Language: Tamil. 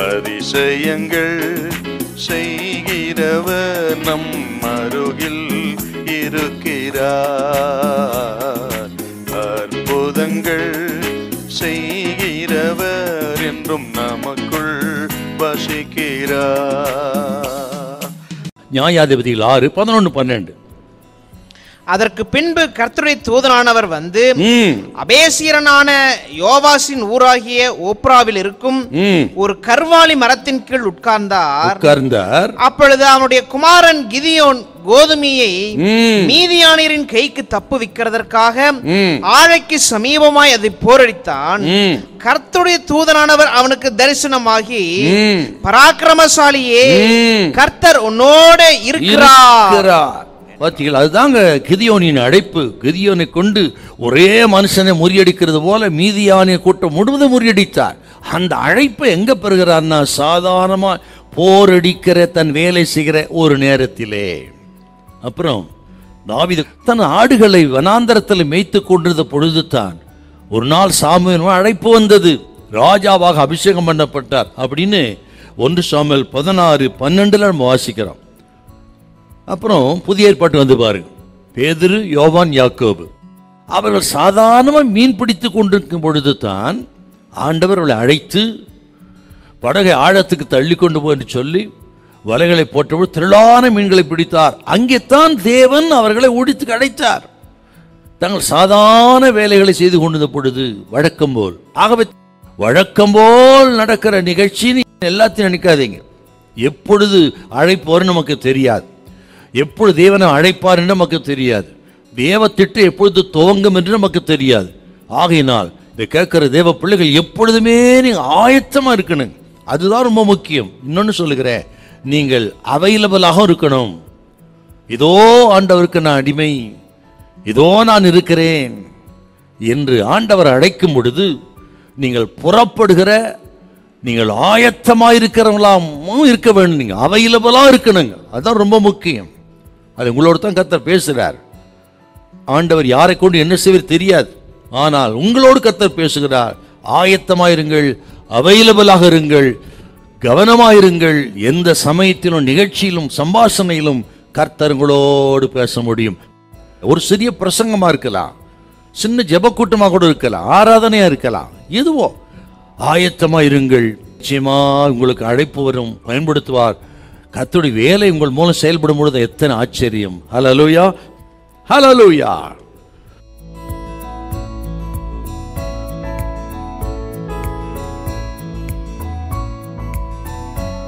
அதிசயங்கள் செய்கிறவர் நம் அருகில் இருக்கிறார். அற்புதங்கள் செய்கிறவர் என்றும் நமக்குள் வசிக்கிறார். நியாயாதிபதிகள் 6:11-12. அதற்கு பின்பு கர்த்தருடைய தூதனானவர் வந்து அபேசியரனான யோவாசின் ஊராகிய ஓப்ராவில் இருக்கும் ஒரு கர்வாலி மரத்தின் கீழ் உட்கார்ந்தார். அப்பொழுது அவனுடைய குமாரன் கிதியோன் கோதுமையை மீதியானியரின் கைக்கு தப்புவிக்கிறதற்காக ஆழைக்கு சமீபமாய் அதை போரடித்தான். கர்த்தருடைய தூதனானவர் அவனுக்கு தரிசனமாகி, பராக்கிரமசாலியே, கர்த்தர் உன்னோட இருக்கிறார். பார்த்தீங்களா? அதுதாங்க கிதியோனின் அழைப்பு. கிதியோனை கொண்டு ஒரே மனுஷனை முறியடிக்கிறது போல மீதியானிய கூட்டம் முழுவதும் முறியடித்தார். அந்த அழைப்பை எங்க பெறுகிறார்னா, சாதாரணமா போரடிக்கிற தன் வேலை செய்கிற ஒரு நேரத்திலே. அப்புறம் தாவீது தன் ஆடுகளை வனாந்தரத்தில் மேய்த்து கொண்டிருந்த பொழுது தான் ஒரு நாள் சாமுவேல் அழைப்பு வந்தது. ராஜாவாக அபிஷேகம் பண்ணப்பட்டார் அப்படின்னு 1 சாமுவேல் 16:12 நம்ம வாசிக்கிறோம். அப்புறம் புதிய ஏற்பாட்டு வந்து பாருங்க, பேதுரு, யோவான், யாக்கோபு அவர்கள் சாதாரணமாக மீன் பிடித்து கொண்டிருக்கும் பொழுது தான் ஆண்டவர் அவளை அழைத்து படகை ஆழத்துக்கு தள்ளி கொண்டு போய் என்று சொல்லி வலைகளை போட்டபோது திரளான மீன்களை பிடித்தார். அங்கே தான் தேவன் அவர்களை ஒழித்து அழைத்தார். தங்கள் சாதாரண வேலைகளை செய்து கொண்டிருந்த பொழுது வழக்கம் போல். ஆகவே வழக்கம் போல் நடக்கிற நிகழ்ச்சி எல்லாத்தையும் நினைக்காதீங்க. எப்பொழுது அழைப்போர் நமக்கு தெரியாது, எப்பொழுது தேவனை அழைப்பார் என்று நமக்கு தெரியாது, தேவ திட்டம் எப்பொழுது துவங்கும் என்று நமக்கு தெரியாது. ஆகையினால் இதை கேட்கிற தேவ பிள்ளைகள் எப்பொழுதுமே நீங்க ஆயத்தமா இருக்கணும். அதுதான் ரொம்ப முக்கியம். இன்னொன்னு சொல்லுகிறேன், நீங்கள் அவைலபிளாக இருக்கணும். இதோ ஆண்டவருக்கு நான் அடிமை, இதோ நான் இருக்கிறேன் என்று ஆண்டவர் அழைக்கும் பொழுது நீங்கள் புறப்படுகிற, நீங்கள் ஆயத்தமாக இருக்கிறவங்களாம் இருக்க வேண்டும். நீங்க அவைலபிளா இருக்கணுங்க. அதுதான் ரொம்ப முக்கியம். அது உங்களோட தான் கர்த்தர் பேசுகிறார். ஆண்டவர் யாரை கொண்டு என்ன செய்வது தெரியாது, ஆனால் உங்களோடு கர்த்தர் பேசுகிறார். ஆயத்தமாயிருங்கள், அவைலபிளாக இருங்கள், கவனமாயிருங்கள். எந்த சமயத்திலும் நிகழ்ச்சியிலும் சம்பாஷணையிலும் கர்த்தர் உங்களோடு பேச முடியும். ஒரு சிறிய பிரசங்கமா இருக்கலாம், சின்ன ஜெபக்கூட்டமா கூட இருக்கலாம், ஆராதனையா இருக்கலாம், எதுவோ ஆயத்தமா இருங்கள். நிச்சயமா உங்களுக்கு அழைப்பு வரும், பயன்படுத்துவார். கர்த்தருடைய வேலை உங்கள் மூலம் செயல்படும் பொழுது எத்தனை ஆச்சரியம். ஹல்லேலூயா, ஹல்லேலூயா.